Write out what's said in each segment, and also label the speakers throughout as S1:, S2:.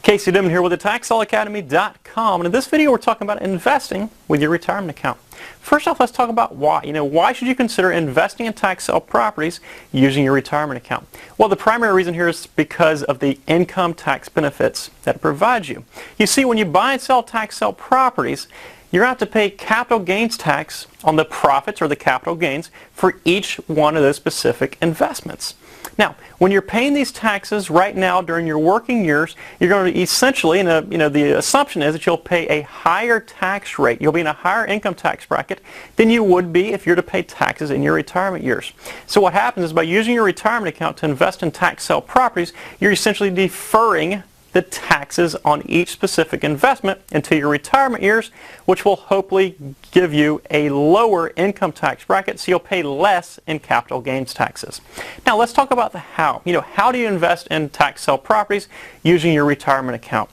S1: Casey Dimon here with the TaxSaleAcademy.com, and in this video we're talking about investing with your retirement account. First off, let's talk about why. Why should you consider investing in tax sale properties using your retirement account? Well, the primary reason here is because of the income tax benefits that it provides you. You see, when you buy and sell tax sale properties, you're going to have to pay capital gains tax on the profits or the capital gains for each one of those specific investments. Now, when you're paying these taxes right now during your working years, you're going to essentially, the assumption is that you'll pay a higher tax rate. You'll be in a higher income tax bracket than you would be if you're to pay taxes in your retirement years. So what happens is by using your retirement account to invest in tax sale properties, you're essentially deferring the taxes on each specific investment into your retirement years, which will hopefully give you a lower income tax bracket, so you'll pay less in capital gains taxes. Now let's talk about the how. How do you invest in tax sale properties using your retirement account?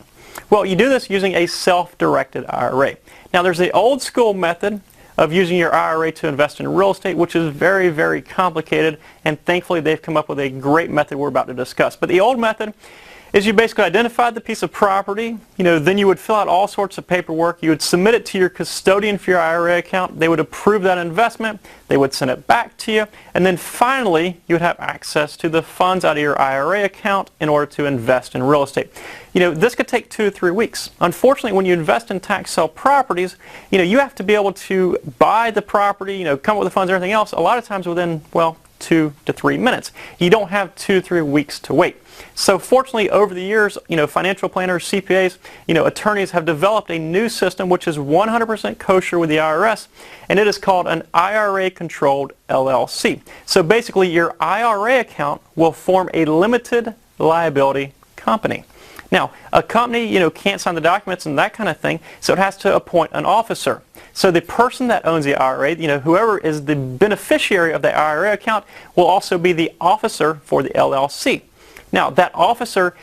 S1: Well, you do this using a self-directed IRA. Now there's the old school method of using your IRA to invest in real estate, which is very, very complicated, and thankfully they've come up with a great method we're about to discuss. But the old method is you basically identified the piece of property, then you would fill out all sorts of paperwork, you would submit it to your custodian for your IRA account, they would approve that investment, they would send it back to you, and then finally you would have access to the funds out of your IRA account in order to invest in real estate. This could take 2 to 3 weeks. Unfortunately, when you invest in tax sale properties, you have to be able to buy the property, come up with the funds and everything else, a lot of times within, 2 to 3 minutes. You don't have 2 to 3 weeks to wait. So fortunately, over the years, financial planners, CPAs, attorneys have developed a new system which is 100% kosher with the IRS, and it is called an Ira Controlled Llc. So basically, your IRA account will form a limited liability company. Now, a company, can't sign the documents and that kind of thing, so it has to appoint an officer. So the person that owns the IRA, whoever is the beneficiary of the IRA account, will also be the officer for the LLC. Now, that officer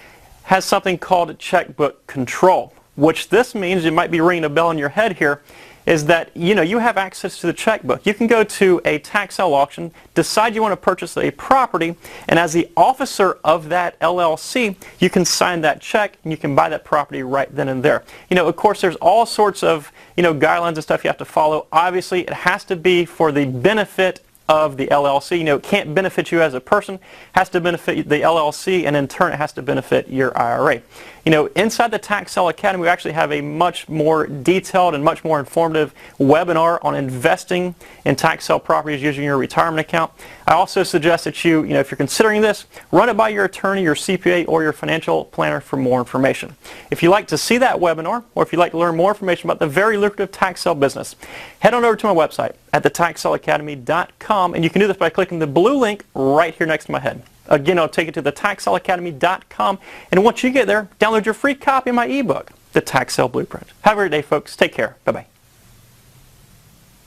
S1: has something called checkbook control, which this means, it might be ringing a bell in your head here, is that you have access to the checkbook. You can go to a tax sale auction, decide you want to purchase a property, and as the officer of that LLC, you can sign that check and you can buy that property right then and there. Of course, there's all sorts of guidelines and stuff you have to follow. Obviously, it has to be for the benefit of the LLC. It can't benefit you as a person, it has to benefit the LLC, and in turn it has to benefit your IRA. Inside the Tax Sale Academy, we actually have a much more detailed and much more informative webinar on investing in tax sale properties using your retirement account. I also suggest that you, if you're considering this, run it by your attorney, your CPA, or your financial planner for more information. If you'd like to see that webinar, or if you'd like to learn more information about the very lucrative tax sale business, head on over to my website at TheTaxSaleAcademy.com, and you can do this by clicking the blue link right here next to my head. Again, I'll take you to the TaxSaleAcademy.com, and once you get there, download your free copy of my ebook, The Tax Sale Blueprint. Have a great day, folks. Take care. Bye-bye.